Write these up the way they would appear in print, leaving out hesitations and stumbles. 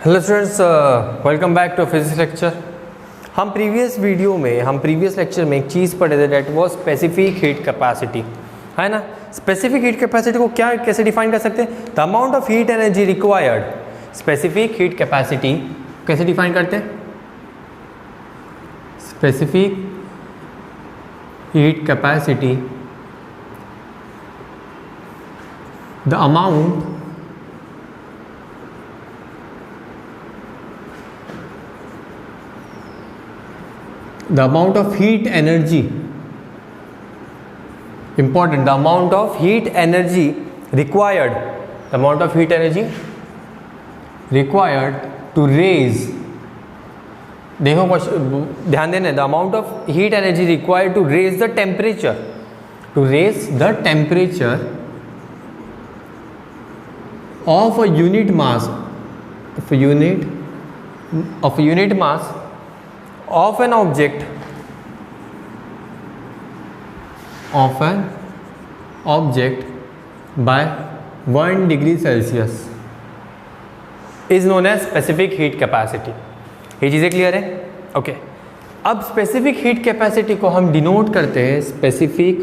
Hello students, welcome back to physics lecture. हम previous lecture में एक चीज़ पढ़े थे, that was specific heat capacity, है ना। स्पेसिफिक हीट कैपेसिटी को कैसे डिफाइन कर सकते हैं? The amount of heat energy required. Specific heat capacity कैसे डिफाइन करते हैं? Specific heat capacity, the amount of heat energy, important, the amount of heat energy required, the amount of heat energy required to raise, देखो ध्यान देना, the amount of heat energy required to raise the temperature, of a unit mass, of an object by 1 degree Celsius is known as specific heat capacity। ये चीज़ें clear है? Okay. अब specific heat capacity को हम denote करते हैं, specific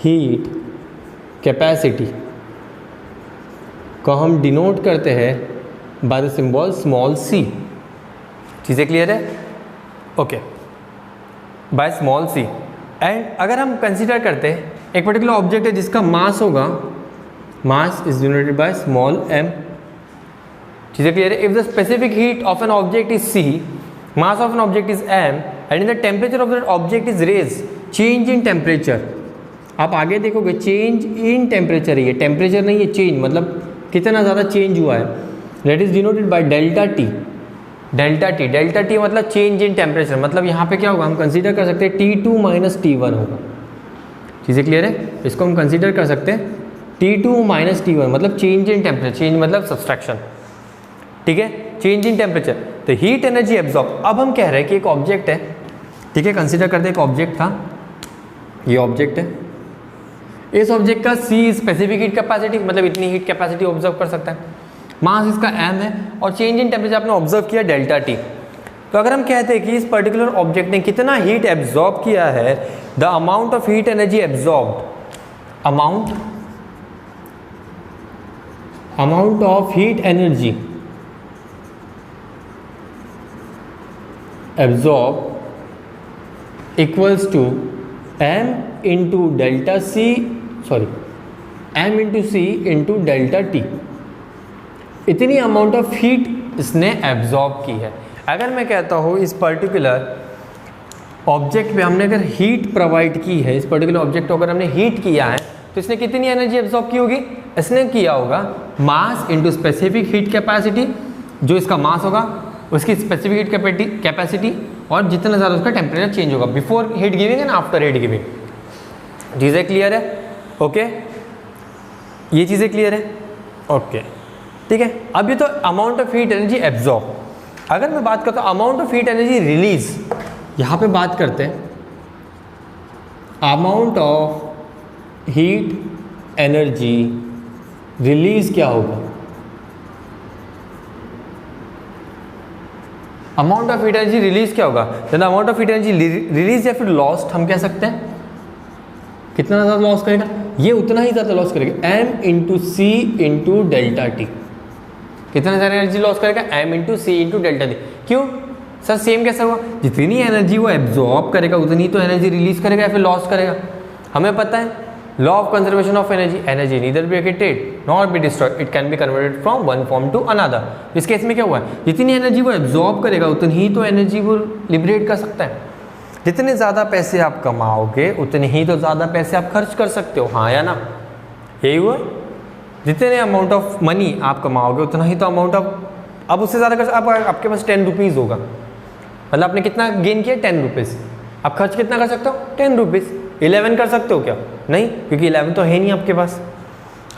heat capacity को हम डिनोट करते हैं by the symbol small c। चीज़ें क्लियर है? Okay, by small c। And अगर हम कंसीडर करते हैं एक पर्टिकुलर ऑब्जेक्ट है जिसका मास होगा, mass is denoted by small m। चीज़ें क्लियर है? If the specific heat of an object is c, mass of an object is m and in the temperature of that object is raise, change in temperature. आप आगे देखोगे change in temperature ही है, temperature नहीं है, change मतलब कितना ज़्यादा change हुआ है। That is denoted by delta T मतलब चेंज इन टेम्परेचर। मतलब यहाँ पे क्या होगा, हम कंसीडर कर सकते हैं T2 माइनस T1 होगा। चीज़ें क्लियर है? इसको हम कंसीडर कर सकते हैं T2 माइनस T1 मतलब चेंज इन टेम्परेचर, चेंज मतलब सब्सट्रैक्शन, ठीक है, चेंज इन टेम्परेचर। तो हीट एनर्जी एब्जॉर्ब। अब हम कह रहे हैं कि एक ऑब्जेक्ट है, ठीक है, कंसीडर करते हैं एक ऑब्जेक्ट था, ये ऑब्जेक्ट है, इस ऑब्जेक्ट का C स्पेसिफिक हीट कैपेसिटी मतलब इतनी हीट कैपेसिटी ऑब्जर्व कर सकता है, मास इसका m है और चेंज इन टेम्परेचर आपने ऑब्जर्व किया डेल्टा टी। तो अगर हम कहते हैं कि इस पर्टिकुलर ऑब्जेक्ट ने कितना हीट एब्जॉर्ब किया है, the amount of heat energy absorbed, amount of heat energy absorb equals to m into delta c, m into c into delta T. इतनी अमाउंट ऑफ हीट इसने एब्जॉर्ब की है। अगर मैं कहता हूँ इस पर्टिकुलर ऑब्जेक्ट पे हमने अगर हीट प्रोवाइड की है, इस पर्टिकुलर ऑब्जेक्ट को अगर हमने हीट किया है तो इसने कितनी एनर्जी एब्जॉर्ब की होगी? इसने किया होगा mass into specific heat capacity, जो इसका मास होगा उसकी स्पेसिफिक हीट कैपेसिटी और जितना ज़्यादा उसका टेम्परेचर चेंज होगा before heat giving and after heat giving. चीज़ें क्लियर है? ओके, ये चीज़ें क्लियर है? ओके, ठीक है। अब ये तो amount of heat energy absorb. अगर मैं बात करता हूँ amount of heat energy release, यहाँ पे बात करते हैं amount of heat energy release क्या होगा? Amount of heat energy release क्या होगा? The amount of heat energy release या फिर लॉस्ट हम कह सकते हैं। कितना ज़्यादा लॉस करेगा? ये उतना ही ज़्यादा लॉस करेगा, m इंटू सी इंटू डेल्टा टी। कितना ज़्यादा एनर्जी लॉस करेगा? m इंटू सी इंटू डेल्टा टी। क्यों सर? सेम कैसे हुआ? जितनी एनर्जी वो एब्जॉर्ब करेगा उतनी तो एनर्जी रिलीज करेगा या फिर लॉस करेगा। हमें पता है law of conservation of energy neither be created not be destroyed, it can be converted from one form to another. इस केस में क्या हुआ है? जितनी एनर्जी वो एब्जॉर्ब करेगा उतनी ही तो एनर्जी वो लिबरेट कर सकता है। जितने ज़्यादा पैसे आप कमाओगे उतने ही तो ज़्यादा पैसे आप खर्च कर सकते हो, हाँ या ना? यही हुआ। जितने अमाउंट ऑफ मनी आप कमाओगे उतना ही तो अमाउंट ऑफ, अब उससे ज़्यादा अब आपके पास 10 रुपीज़ होगा, मतलब आपने कितना गेन किया? 10 रुपीज़। आप खर्च कितना कर सकते हो? 10 रुपीज़। 11 कर सकते हो क्या? नहीं, क्योंकि 11 तो है नहीं आपके पास,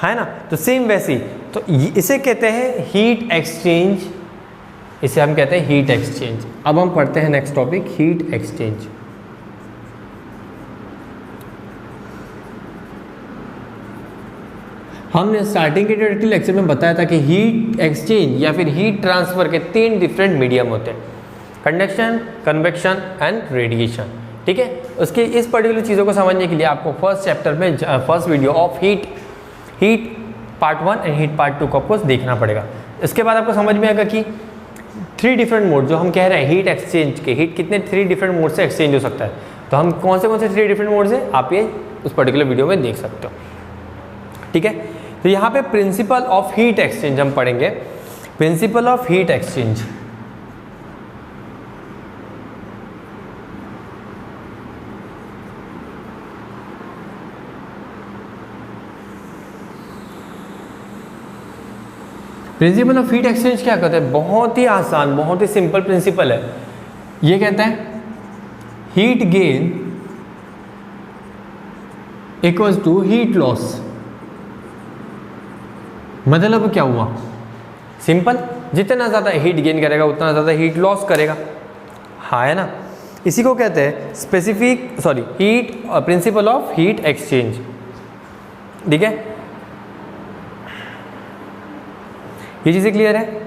है ना। तो सेम वैसे ही तो इसे कहते हैं हीट एक्सचेंज, इसे हम कहते हैं हीट एक्सचेंज। अब हम पढ़ते हैं नेक्स्ट टॉपिक, हीट एक्सचेंज। हमने स्टार्टिंग के इंट्रोडक्टरी लेक्चर में बताया था कि हीट एक्सचेंज या फिर हीट ट्रांसफर के 3 डिफरेंट मीडियम होते हैं, कंडक्शन, कन्वेक्शन एंड रेडिएशन। ठीक है, उसके इस पर्टिकुलर चीज़ों को समझने के लिए आपको फर्स्ट चैप्टर में first video of heat part 1 and heat part 2 को आपको देखना पड़ेगा। इसके बाद आपको समझ में आएगा कि 3 डिफरेंट मोड जो हम कह रहे हैं हीट एक्सचेंज के, हीट कितने 3 डिफरेंट मोड से एक्सचेंज हो सकता है, तो हम कौन से 3 डिफरेंट मोड है आप ये उस पर्टिकुलर वीडियो में देख सकते हो। ठीक है, तो यहाँ पे प्रिंसिपल ऑफ हीट एक्सचेंज हम पढ़ेंगे। Principle of heat exchange, principle of heat exchange क्या कहता है? बहुत ही आसान, बहुत ही सिंपल प्रिंसिपल है। ये कहता है heat gain equals to heat loss. मतलब क्या हुआ? सिंपल, जितना ज़्यादा हीट गेन करेगा उतना ज़्यादा हीट लॉस करेगा। हाँ है ना, इसी को कहते हैं heat principle of heat exchange. ठीक है, ये चीज़ें क्लियर है?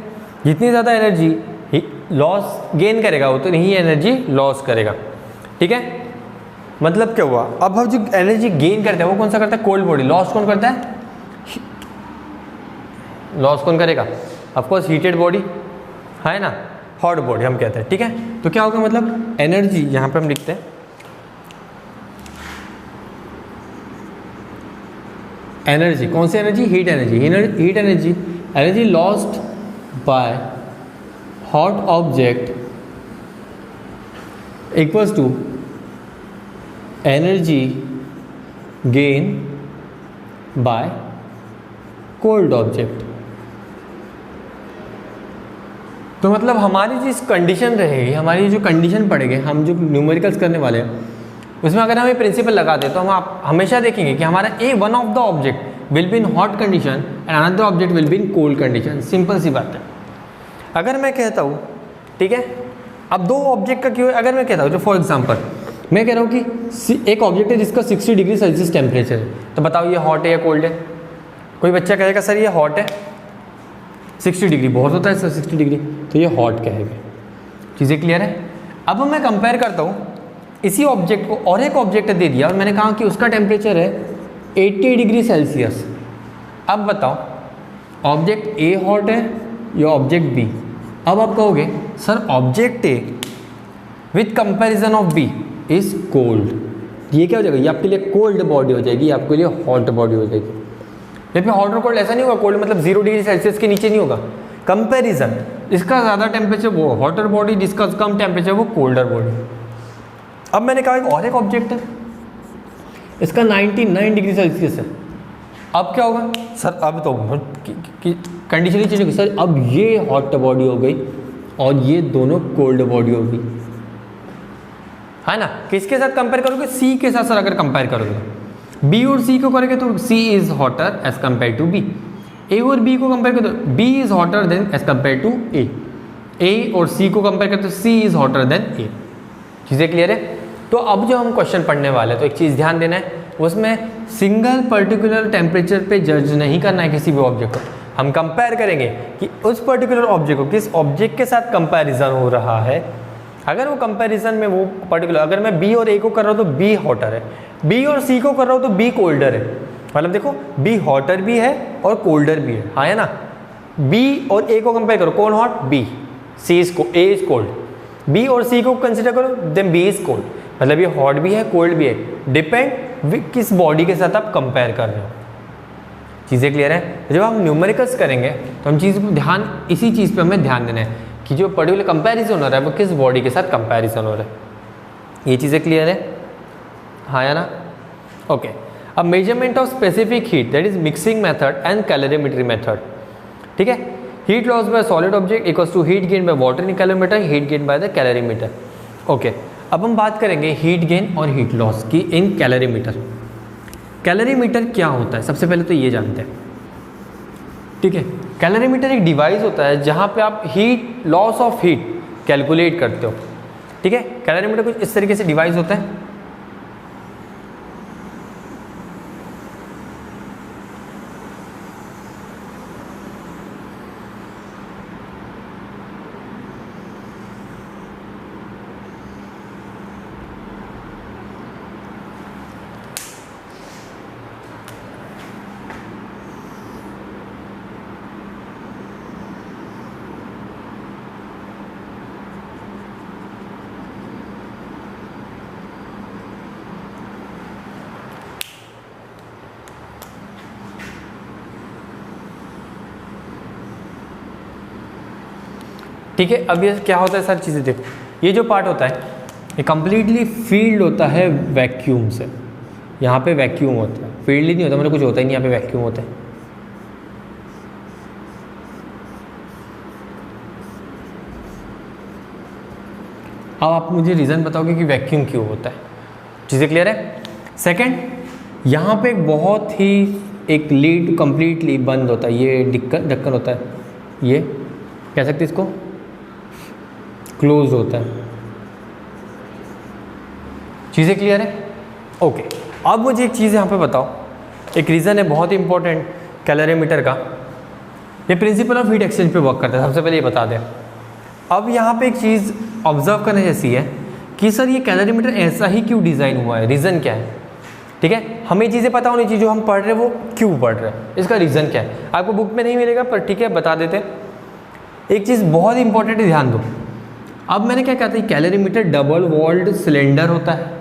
जितनी ज़्यादा एनर्जी लॉस गेन करेगा उतनी ही एनर्जी लॉस करेगा। ठीक है, मतलब क्या हुआ? अब हम जो एनर्जी गेन करते हैं वो कौन सा करता है? Cold body. लॉस कौन करता है? लॉस कौन करेगा? ऑफकोर्स हीटेड बॉडी, है ना, हॉट बॉडी हम कहते हैं। ठीक है, तो क्या होगा? मतलब एनर्जी यहाँ पे हम लिखते हैं एनर्जी, कौन सी energy? Heat energy. Energy lost by hot object equals to energy gain by cold object. तो मतलब हमारी जिस कंडीशन रहेगी, हमारी जो कंडीशन पड़ेगी, हम जो न्यूमेरिकल्स करने वाले हैं उसमें अगर हम ये प्रिंसिपल लगा दें तो हम आप हमेशा देखेंगे कि हमारा one of the object will be in hot condition and another object will be in cold condition. Simple सी बात है। अगर मैं कहता हूँ, ठीक है, अब 2 ऑब्जेक्ट का क्यों, अगर मैं कहता हूँ, जो फॉर एग्जांपल मैं कह रहा हूँ कि एक ऑब्जेक्ट है जिसका 60 डिग्री सेल्सियस टेम्परेचर है, तो बताओ ये हॉट है या कोल्ड है? कोई बच्चा कहेगा सर ये हॉट है, 60 डिग्री बहुत होता है सर 60 डिग्री, तो ये हॉट कहेगा। चीज़ें क्लियर है? अब मैं कंपेयर करता हूँ इसी ऑब्जेक्ट को और एक ऑब्जेक्ट दे दिया और मैंने कहा कि उसका टेम्परेचर है 80 डिग्री सेल्सियस। अब बताओ ऑब्जेक्ट ए हॉट है या ऑब्जेक्ट बी? अब आप कहोगे sir object A with comparison of B is cold. ये क्या हो जाएगा? ये आपके लिए कोल्ड बॉडी हो जाएगी, आपके लिए हॉट बॉडी हो जाएगी। लेकिन हॉट और कोल्ड ऐसा नहीं होगा, कोल्ड मतलब 0 डिग्री सेल्सियस के नीचे नहीं होगा। कंपैरिजन, इसका ज़्यादा टेम्परेचर वो हॉटर बॉडी, जिसका कम टेम्परेचर वो कोल्डर बॉडी। अब मैंने कहा और एक ऑब्जेक्ट है, इसका 99 डिग्री सेल्सियस है। अब क्या होगा सर? अब तो कंडीशन ही चेंज होगी सर, अब ये हॉट बॉडी हो गई और ये दोनों कोल्ड बॉडी हो गई, है ना। किसके साथ कंपेयर करोगे? सी के साथ सर अगर कंपेयर करोगे, बी और सी को करोगे तो C is hotter as compare to B. A और बी को कंपेयर करो तो B is hotter than as compare to A. A और सी को कंपेयर करते तो C is hotter than A. चीज़ें क्लियर है? तो अब जो हम क्वेश्चन पढ़ने वाले हैं तो एक चीज़ ध्यान देना है, उसमें सिंगल पर्टिकुलर टेम्परेचर पे जज नहीं करना है किसी भी ऑब्जेक्ट को। हम कंपेयर करेंगे कि उस पर्टिकुलर ऑब्जेक्ट को किस ऑब्जेक्ट के साथ कंपैरिजन हो रहा है। अगर वो कंपैरिजन में वो पर्टिकुलर, अगर मैं बी और ए को कर रहा हूँ तो बी हॉटर है, बी और सी को कर रहा हूँ तो बी कोल्डर है। मतलब देखो बी हॉटर भी है और कोल्डर भी है, हाँ है ना। बी और ए को कंपेयर करो, कौन hot? B. C is A is cold. B और सी को कंसिडर करो देन बी इज कोल्ड। मतलब ये हॉट भी है कोल्ड भी है, डिपेंड किस बॉडी के साथ आप कंपेयर कर रहे हो। चीज़ें क्लियर है? जब हम न्यूमेरिकल्स करेंगे तो हम चीज़ ध्यान इसी चीज़ पे हमें ध्यान देना है कि जो पर्टिकुलर कंपैरिजन हो रहा है वो किस बॉडी के साथ कंपैरिजन हो रहा है। ये चीज़ें क्लियर है? हाँ या ना? ओके। अब measurement of specific heat, that is mixing method and calorimetry method. ठीक है, heat loss by solid object equals to heat gain by water in calorimeter, heat gain by the calorimeter. Okay, अब हम बात करेंगे heat gain और heat loss की in calorimeter. Calorimeter क्या होता है सबसे पहले तो ये जानते हैं। ठीक है, कैलोरीमीटर एक डिवाइस होता है जहाँ पे आप heat loss of heat calculate करते हो। ठीक है, कैलोरीमीटर कुछ इस तरीके से डिवाइस होता है। ठीक है। अब ये क्या होता है, सारी चीज़ें देखो, ये जो पार्ट होता है ये कम्प्लीटली फील्ड होता है वैक्यूम से। यहाँ पे वैक्यूम होता है, फील्ड ही नहीं होता, मतलब कुछ होता ही नहीं, यहाँ पे वैक्यूम होता है। अब आप मुझे रीज़न बताओगे कि वैक्यूम क्यों होता है। चीज़ें क्लियर है। सेकंड, यहाँ पे एक बहुत ही एक लीड कम्प्लीटली बंद होता है, ये ढक्कन होता है, ये कह सकते हैं इसको क्लोज होता है। चीज़ें क्लियर है। ओके, अब मुझे एक चीज़ यहाँ पे बताओ, एक रीज़न है बहुत ही इंपॉर्टेंट कैलोरीमीटर का, ये प्रिंसिपल ऑफ हीट एक्सचेंज पे वर्क करता है। सबसे पहले ये बता दें। अब यहाँ पे एक चीज़ ऑब्जर्व करने जैसी है कि सर ये कैलोरीमीटर ऐसा ही क्यों डिज़ाइन हुआ है, रीज़न क्या है। ठीक है, हमें चीज़ें पता होनी चाहिए, जो हम पढ़ रहे हैं वो क्यों पढ़ रहे हैं, इसका रीज़न क्या है। आपको बुक में नहीं मिलेगा, पर ठीक है बता देते हैं। एक चीज़ बहुत इंपॉर्टेंट है, ध्यान दो। अब मैंने क्या कहा था, कैलोरीमीटर डबल वॉल्ड सिलेंडर होता है।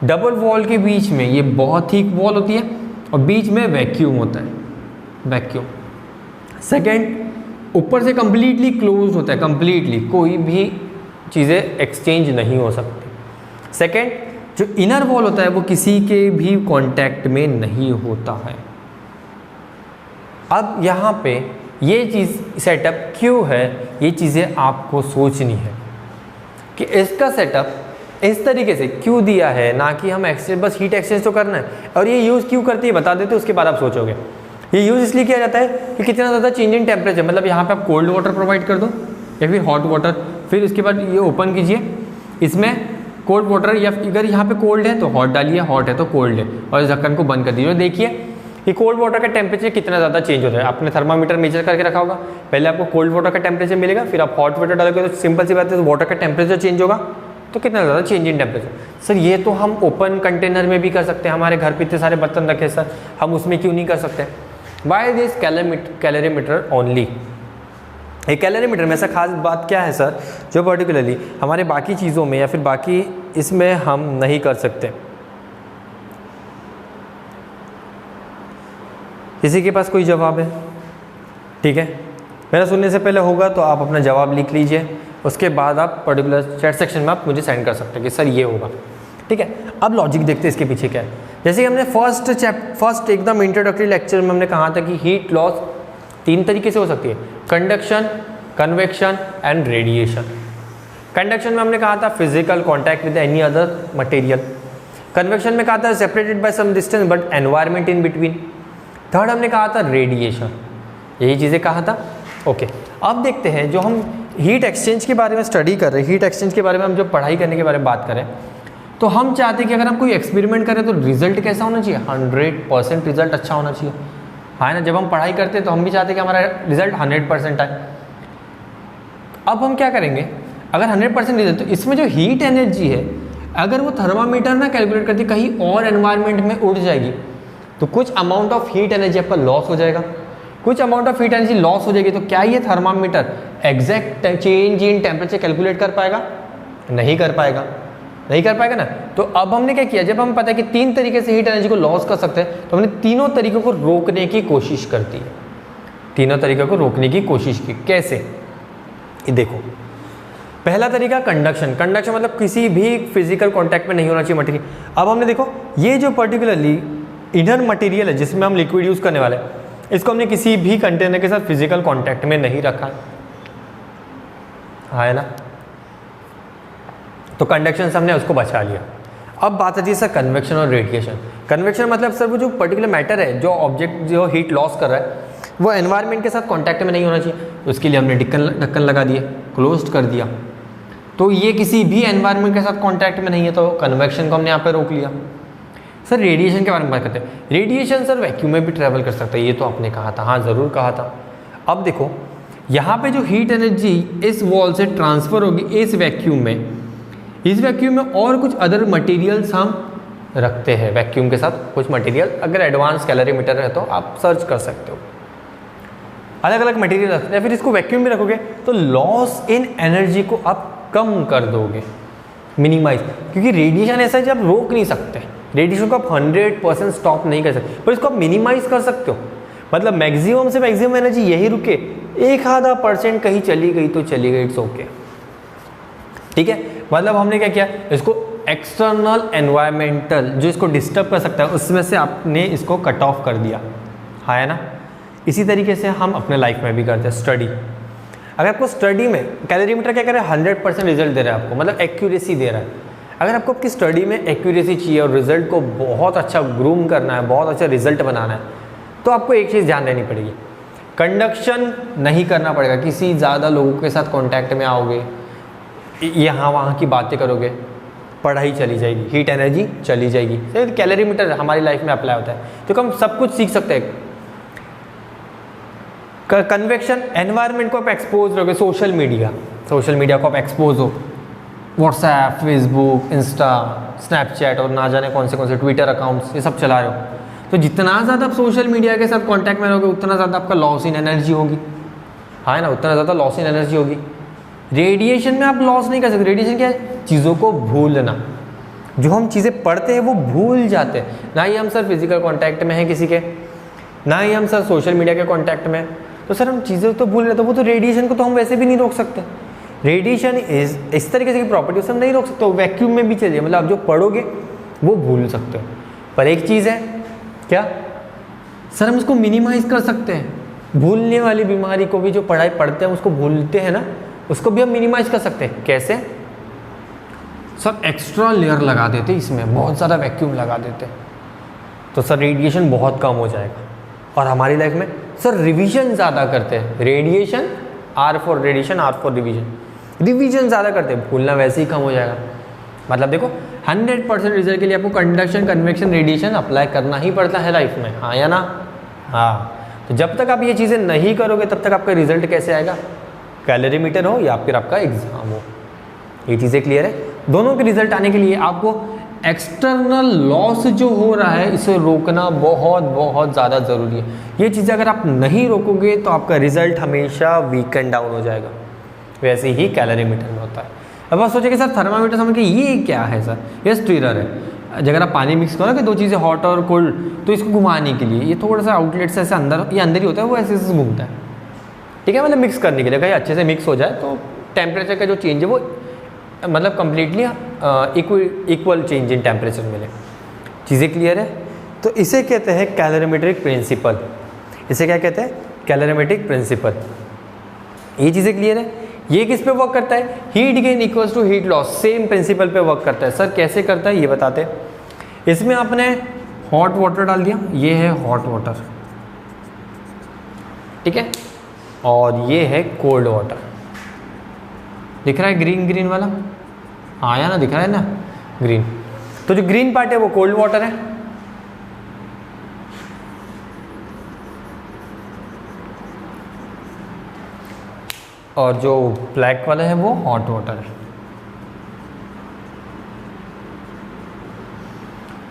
डबल वॉल के बीच में ये बहुत थिक वॉल होती है और बीच में वैक्यूम होता है, वैक्यूम। सेकेंड, ऊपर से कंप्लीटली क्लोज होता है, कंप्लीटली कोई भी चीज़ें एक्सचेंज नहीं हो सकती। सेकेंड, जो इनर वॉल होता है वो किसी के भी कांटेक्ट में नहीं होता है। अब यहाँ पे ये चीज़ सेटअप क्यों है, ये चीज़ें आपको सोचनी है कि इसका सेटअप इस तरीके से क्यों दिया है, ना कि हम एक्सचेंज बस हीट एक्सचेंज तो करना है। और ये यूज़ क्यों करती है बता देते, उसके बाद आप सोचोगे। ये यूज़ इसलिए किया जाता है कि कितना ज़्यादा चेंज इन टेम्परेचर, मतलब यहाँ पे आप कोल्ड वाटर प्रोवाइड कर दो या फिर हॉट वाटर, फिर उसके बाद ये ओपन कीजिए, इसमें कोल्ड वाटर, या अगर यहाँ पे कोल्ड है तो हॉट डालिए, हॉट है तो कोल्ड है, और इस ढक्कन को बंद कर दीजिए। देखिए कि कोल्ड वाटर का टेम्परेचर कितना ज़्यादा चेंज होता है। आपने थर्मामीटर मेजर करके रखा होगा, पहले आपको कोल्ड वाटर का टेम्परेचर मिलेगा, फिर आप हॉट वाटर डालोगे तो सिंपल सी बात है, तो वाटर का टेम्परेचर चेंज होगा, तो कितना ज़्यादा चेंज इन टेम्परेचर। सर ये तो हम ओपन कंटेनर में भी कर सकते हैं, हमारे घर पे इतने सारे बर्तन रखे सर, हम उसमें क्यों नहीं कर सकते। Why this calorimeter only. एक कैलोरीमीटर में ऐसा खास बात क्या है सर, जो पर्टिकुलरली हमारे बाकी चीज़ों में या फिर बाकी इसमें हम नहीं कर सकते। किसी के पास कोई जवाब है? ठीक है, मेरा सुनने से पहले होगा तो आप अपना जवाब लिख लीजिए, उसके बाद आप पर्टिकुलर चैट सेक्शन में आप मुझे सेंड कर सकते हैं कि सर ये होगा। ठीक है, अब लॉजिक देखते हैं इसके पीछे क्या है। जैसे कि हमने फर्स्ट एकदम इंट्रोडक्टरी लेक्चर में हमने कहा था कि हीट लॉस 3 तरीके से हो सकती है, conduction, convection and radiation. Conduction में हमने कहा था physical contact with any other material. Convection में कहा था separated by some distance but environment in between. Third हमने कहा था रेडिएशन। यही चीज़ें कहा था। ओके, अब देखते हैं जो हम हीट एक्सचेंज के बारे में स्टडी कर रहे हैं, हीट एक्सचेंज के बारे में हम जो पढ़ाई करने के बारे में बात करें, तो हम चाहते हैं कि अगर हम कोई एक्सपेरिमेंट करें तो रिजल्ट कैसा होना चाहिए, 100% रिजल्ट अच्छा होना चाहिए। हाँ ना, जब हम पढ़ाई करते हैं तो हम भी चाहते हैं कि हमारा रिजल्ट 100% आए। अब हम क्या करेंगे, अगर 100% रिजल्ट, तो इसमें जो हीट एनर्जी है अगर वो थर्मामीटर ना कैलकुलेट करती कहीं और एनवायरनमेंट में उड़ जाएगी तो कुछ अमाउंट ऑफ हीट एनर्जी आपका लॉस हो जाएगा। कुछ amount of heat energy loss हो जाएगी तो क्या ये thermometer exact change in temperature calculate कर पाएगा? नहीं कर पाएगा, नहीं कर पाएगा ना। तो अब हमने क्या किया, जब हम पता है कि 3 तरीके से हीट एनर्जी को लॉस कर सकते हैं तो हमने तीनों तरीकों को रोकने की कोशिश कर दी है। तीनों तरीकों को रोकने की कोशिश की। कैसे, ये देखो। पहला तरीका कंडक्शन। कंडक्शन मतलब किसी भी फिजिकल कॉन्टैक्ट में नहीं होना चाहिए मटेरियल। अब हमने देखो ये जो पर्टिकुलरली इनर मटेरियल है जिसमें हम लिक्विड यूज़ करने वाले हैं, इसको हमने किसी भी कंटेनर के साथ फिजिकल कॉन्टैक्ट में नहीं रखा है ना, तो कंडक्शन से हमने उसको बचा लिया। अब बात आती है सर कन्वेक्शन और रेडिएशन। कन्वेक्शन मतलब सर वो जो पर्टिकुलर मैटर है, जो ऑब्जेक्ट जो हीट लॉस कर रहा है, वो एनवायरनमेंट के साथ कांटेक्ट में नहीं होना चाहिए, उसके लिए हमने ढक्कन लगा दिया, क्लोज्ड कर दिया। तो ये किसी भी एनवायरनमेंट के साथ कांटेक्ट में नहीं है, तो कन्वेक्शन को हमने यहाँ पे रोक लिया। सर रेडिएशन के बारे में बात करते हैं। रेडिएशन सर वैक्यूम में भी ट्रैवल कर सकता है, ये तो आपने कहा था, हाँ ज़रूर कहा था। अब देखो यहाँ पे जो हीट एनर्जी इस वॉल से ट्रांसफ़र होगी इस वैक्यूम में, इस वैक्यूम में और कुछ अदर मटेरियल्स हम रखते हैं वैक्यूम के साथ कुछ मटेरियल। अगर एडवांस कैलोरीमीटर है तो आप सर्च कर सकते हो, अलग अलग मटेरियल रखते हैं। फिर इसको वैक्यूम में रखोगे तो लॉस इन एनर्जी को आप कम कर दोगे, मिनिमाइज, क्योंकि रेडिएशन ऐसा है जब रोक नहीं सकते, रेडिएशन को आप 100% स्टॉप नहीं कर सकते, पर इसको आप मिनिमाइज कर सकते हो। मतलब मैक्सिमम से मैक्सिमम एनर्जी यही रुके, 0.5% कहीं चली गई तो चली गई, इट्स ओके। ठीक है, मतलब हमने क्या किया, इसको एक्सटर्नल एनवायरमेंटल जो इसको डिस्टर्ब कर सकता है उसमें से आपने इसको कट ऑफ कर दिया, हाँ है ना। इसी तरीके से हम अपने लाइफ में भी करते हैं। स्टडी, अगर आपको स्टडी में कैलोरीमीटर क्या कर रहा है, 100% रिजल्ट दे रहा है आपको, मतलब एक्यूरेसी दे रहा है। अगर आपको आपकी स्टडी में एक्यूरेसी चाहिए और रिजल्ट को बहुत अच्छा ग्रूम करना है, बहुत अच्छा रिजल्ट बनाना है, तो आपको एक चीज़ ध्यान देनी पड़ेगी, कंडक्शन नहीं करना पड़ेगा। किसी ज़्यादा लोगों के साथ कॉन्टैक्ट में आओगे, यहाँ वहाँ की बातें करोगे, पढ़ाई चली जाएगी, हीट एनर्जी चली जाएगी। कैलोरीमीटर हमारी लाइफ में अप्लाई होता है, तो हम सब कुछ सीख सकते हैं। कन्वेक्शन, एनवायरनमेंट को आप एक्सपोज रहोगे, सोशल मीडिया को आप एक्सपोज हो, व्हाट्सएप, फेसबुक, इंस्टा, स्नैपचैट और ना जाने कौन से ट्विटर अकाउंट्स, ये सब चला रहे हो, तो जितना ज़्यादा आप सोशल मीडिया के साथ कांटेक्ट में रहोगे उतना ज़्यादा आपका लॉस इन एनर्जी होगी, हाँ ना, उतना ज़्यादा लॉस इन एनर्जी होगी। रेडिएशन में आप लॉस नहीं कर सकते। रेडिएशन क्या है, चीज़ों को भूलना। जो हम चीज़ें पढ़ते हैं वो भूल जाते हैं, ना ही हम सर फिजिकल कांटेक्ट में हैं किसी के, ना ही हम सर सोशल मीडिया के कांटेक्ट में, तो सर हम चीज़ें तो भूल रहे, तो वो तो रेडिएशन को तो हम वैसे भी नहीं रोक सकते। रेडिएशन इस तरीके से प्रॉपर्टी से हम नहीं रोक सकते, वैक्यूम में भी चलिए, मतलब आप जो पढ़ोगे वो भूल सकते हो। पर एक चीज़ है क्या सर, हम उसको मिनिमाइज कर सकते हैं। भूलने वाली बीमारी को भी, जो पढ़ाई पढ़ते हैं उसको भूलते हैं ना, उसको भी हम मिनिमाइज कर सकते हैं। कैसे सर, एक्स्ट्रा लेयर लगा देते, इसमें बहुत ज़्यादा वैक्यूम लगा देते, तो सर रेडिएशन बहुत कम हो जाएगा। और हमारी लाइफ में सर रिवीजन ज़्यादा करते हैं, radiation are for revision, revision ज़्यादा करते हैं, भूलना वैसे ही कम हो जाएगा। मतलब देखो 100% रिजल्ट के लिए आपको कंडक्शन, कन्वेक्शन, रेडिएशन अप्लाई करना ही पड़ता है लाइफ में, हाँ या ना। हाँ, तो जब तक आप ये चीज़ें नहीं करोगे तब तक आपका रिजल्ट कैसे आएगा, कैलोरीमीटर हो या फिर आपका एग्जाम हो। ये चीज़ें क्लियर है। दोनों के रिजल्ट आने के लिए आपको एक्सटर्नल लॉस जो हो रहा है इसे रोकना बहुत बहुत ज़्यादा ज़रूरी है। ये चीज़ें अगर आप नहीं रोकोगे तो आपका रिजल्ट हमेशा वीक एंड डाउन हो जाएगा। वैसे ही कैलोरीमीटर में होता है। अब आप सोचेंगे सर थर्मामीटर समझ के ये क्या है सर, ये स्टीरर है। अगर आप पानी मिक्स करोगे दो चीज़ें हॉट और कोल्ड, तो इसको घुमाने के लिए ये थोड़ा सा आउटलेट से ऐसे अंदर, ये अंदर ही होता है, वो ऐसे ऐसे घूमता है, ठीक है, मतलब मिक्स करने के लिए, कहीं अच्छे से मिक्स हो जाए तो टेम्परेचर का जो चेंज है वो मतलब completely equal change in temperature मिले। चीज़ें क्लियर है। तो इसे कहते हैं कैलोरीमेट्रिक प्रिंसिपल। इसे क्या कहते हैं, कैलोरीमेट्रिक प्रिंसिपल। ये चीज़ें क्लियर है। ये किस पे वर्क करता है, heat gain equals to heat loss, same principle पे वर्क करता है। सर कैसे करता है ये बताते हैं। इसमें आपने हॉट वाटर डाल दिया, ये है हॉट वाटर, ठीक है, और ये है कोल्ड वाटर। दिख रहा है ग्रीन ग्रीन वाला, आया ना, दिख रहा है ना ग्रीन। तो जो ग्रीन पार्ट है वो कोल्ड वाटर है, और जो ब्लैक वाला है वो हॉट वाटर है।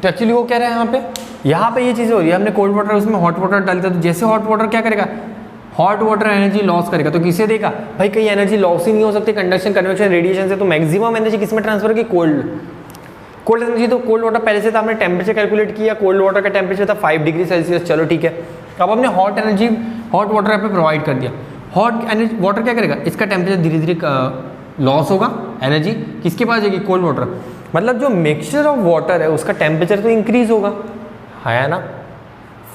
तो एक्चुअली वो कह रहा है यहाँ पे ये चीज़ हो रही है, हमने कोल्ड वाटर उसमें हॉट वाटर डाल दिया, तो जैसे हॉट वाटर क्या करेगा, हॉट वाटर एनर्जी लॉस करेगा। तो किसे देगा भाई, कहीं एनर्जी लॉस ही नहीं हो सकती कंडक्शन, कन्वेक्शन, रेडिएशन से, तो मैक्सिमम एनर्जी किस में ट्रांसफर की, कोल्ड एनर्जी। तो कोल्ड वाटर पहले से था, हमने टेम्परेचर कैलकुलेट किया, कोल्ड वाटर का टेम्परेचर था 5 डिग्री सेल्सियस, चलो ठीक है। अब हमने हॉट एनर्जी हॉट वाटर पे प्रोवाइड कर दिया। हॉट एनर्जी वाटर क्या करेगा, इसका टेम्परेचर धीरे धीरे लॉस होगा, एनर्जी किसके पास जाएगी, कोल्ड वाटर। मतलब जो मिक्सचर ऑफ वाटर है उसका टेम्परेचर तो इंक्रीज होगा, है ना।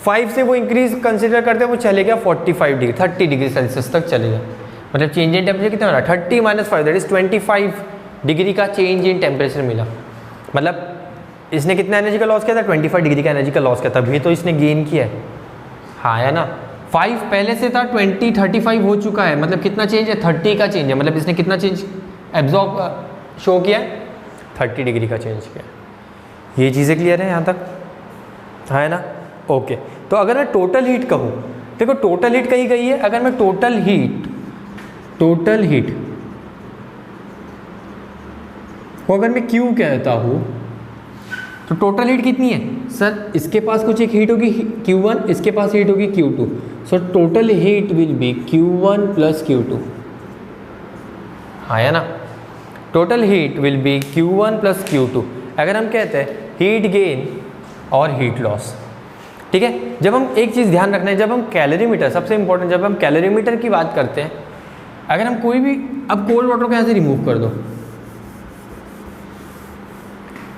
5 से वो इंक्रीज कंसिडर करते हैं, वो चलेगा 45 डिग्री 30 डिग्री सेल्सियस तक चलेगा। मतलब चेंज इन टेम्परेचर कितना हो रहा है, 30 - 5 दैट इज 25 डिग्री का चेंज इन टेम्परेचर मिला। मतलब इसने कितना एनर्जी का लॉस किया था, 25 डिग्री का एनर्जी का लॉस किया था, अभी तो इसने गेन किया है, हाँ है ना। 5 पहले से था, 20 35 हो चुका है, मतलब कितना चेंज है, 30 का चेंज है। मतलब इसने कितना चेंज एब्जॉर्ब शो किया है, 30 डिग्री का चेंज किया। ये चीज़ें क्लियर है यहाँ तक, है ना। ओके, तो अगर मैं टोटल हीट कहूँ, देखो टोटल हीट कही गई है। अगर मैं टोटल हीट को अगर मैं Q कहता हूँ, तो टोटल हीट कितनी है सर, इसके पास कुछ एक हीट होगी Q1, इसके पास हीट होगी Q2। So total heat will be Q1 + Q2, हाँ है ना। Total heat will be Q1 + Q2। अगर हम कहते हैं हीट गेन और हीट लॉस, ठीक है। जब हम एक चीज़ ध्यान रखना है, जब हम कैलोरीमीटर, सबसे इंपॉर्टेंट, जब हम कैलोरीमीटर की बात करते हैं, अगर हम कोई भी, अब कोल्ड वाटर को यहाँ से रिमूव कर दो,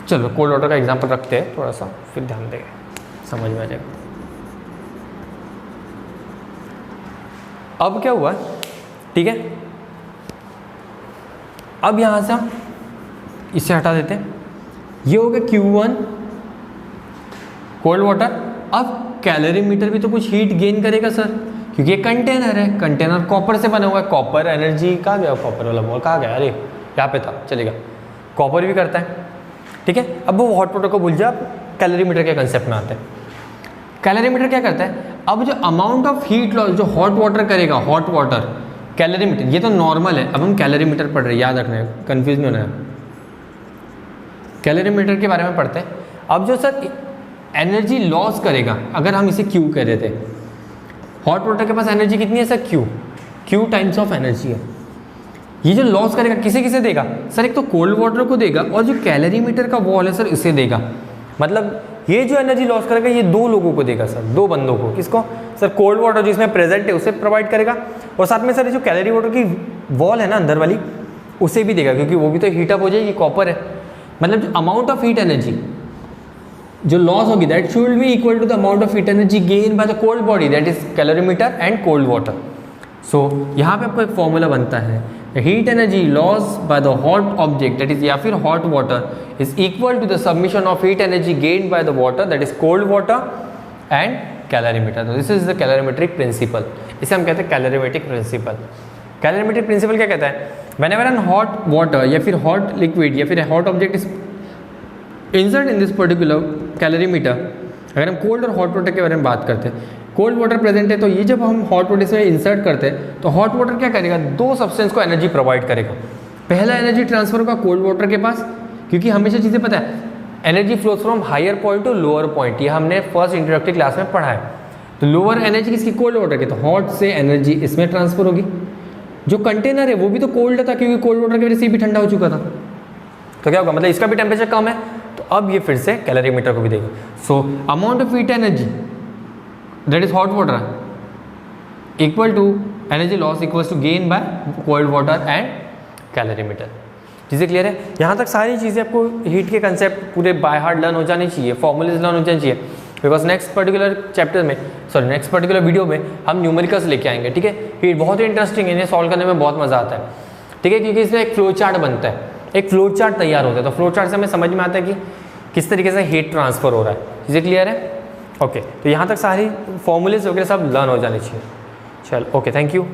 चलो कोल्ड वाटर का एग्जांपल रखते हैं थोड़ा सा, फिर ध्यान देंगे, समझ में आ जाएगा। अब क्या हुआ, ठीक है, अब यहाँ से हम इसे हटा देते हैं, ये हो गया Q1 कोल्ड वाटर। अब कैलोरीमीटर भी तो कुछ हीट गेन करेगा सर, क्योंकि ये कंटेनर है, कंटेनर कॉपर से बना हुआ है, कॉपर एनर्जी कहाँ गया, कॉपर वाला मोल कहाँ गया, अरे यहाँ पे था, चलेगा, कॉपर भी करता है, ठीक है। अब वो हॉट वाटर को भूल जाओ, कैलोरीमीटर के कंसेप्ट में आते हैं। कैलोरीमीटर क्या करता है, अब जो अमाउंट ऑफ हीट लॉस जो हॉट वाटर करेगा, हॉट वाटर कैलोरीमीटर, ये तो नॉर्मल है, अब हम कैलोरीमीटर पढ़ रहे हैं, याद रखना है, कंफ्यूज नहीं होना है, कैलोरीमीटर के बारे में पढ़ते हैं। अब जो सर एनर्जी लॉस करेगा, अगर हम इसे Q कह रहे थे, हॉट वाटर के पास एनर्जी कितनी है sir, Q times of energy है। ये जो लॉस करेगा किसे किसे देगा सर, एक तो कोल्ड वाटर को देगा, और जो कैलोरीमीटर का वॉल है सर इसे देगा। मतलब ये जो एनर्जी लॉस करेगा ये दो लोगों को देगा सर, दो बंदों को। किसको सर, कोल्ड वाटर जो इसमें प्रेजेंट है उसे प्रोवाइड करेगा, और साथ में सर ये जो कैलोरी वाटर की वॉल है ना अंदर वाली, उसे भी देगा, क्योंकि वो भी तो हीटअप हो जाएगी, कॉपर है। मतलब जो अमाउंट ऑफ हीट एनर्जी जो लॉस होगी that should be equal to the amount of heat energy gain by the cold body, that is calorimeter and cold water. So यहाँ पे आपको एक फॉर्मूला बनता है, heat energy loss by the hot object that is या फिर hot water is equal to the submission of heat energy gain by the water that is cold water and calorimeter. This is the calorimetric principle, इसे हम कहते हैं calorimetric principal. Calorimetric principal क्या कहता है, whenever N hot water या फिर hot liquid या फिर hot object is insert in this particular calorimeter, अगर हम कोल्ड और हॉट वाटर के बारे में बात करते हैं, कोल्ड वाटर प्रेजेंट है, तो ये जब हम हॉट वाटर से इंसर्ट करते हैं तो हॉट वाटर क्या करेगा, दो सब्सटेंस को एनर्जी प्रोवाइड करेगा। पहला एनर्जी ट्रांसफर होगा कोल्ड वाटर के पास, क्योंकि हमेशा चीज़ें पता है, energy flows from higher point to lower point, ये हमने फर्स्ट इंट्रोडक्टरी क्लास में पढ़ा है। तो लोअर एनर्जी किसकी, कोल्ड वाटर की, तो हॉट से एनर्जी इसमें ट्रांसफर होगी। जो कंटेनर है वो भी तो कोल्ड था, क्योंकि कोल्ड वाटर की वजह से भी ठंडा हो चुका था, तो क्या होगा, मतलब इसका भी टेम्परेचर कम है, तो अब ये फिर से कैलोरीमीटर को भी देगा। So amount of heat energy that is hot water equal to energy loss equal to gain by cold water and calorimeter. चीज़ें क्लियर है? यहाँ तक सारी चीज़ें आपको हीट के कंसेप्ट पूरे बाय हार्ट लर्न हो जाने चाहिए, फॉर्मूलेज लर्न हो जाने चाहिए, बिकॉज नेक्स्ट पर्टिकुलर चैप्टर में, सॉरी नेक्स्ट पर्टिकुलर वीडियो में हम न्यूमेरिकल्स लेके आएंगे, ठीक है। हीट बहुत ही इंटरेस्टिंग है, इन्हें सॉल्व करने में बहुत मज़ा आता है, ठीक है, क्योंकि इसमें एक फ्लो चार्ट बनता है, एक फ्लो चार्ट तैयार होता है, तो फ्लो चार्ट से हमें समझ में आता है कि किस तरीके से हीट ट्रांसफर हो रहा है। चीज़ें क्लियर है? ओके, तो यहाँ तक सारी फॉर्मूलेज वगैरह सब लर्न हो जाने चाहिए। चल ओके, थैंक यू।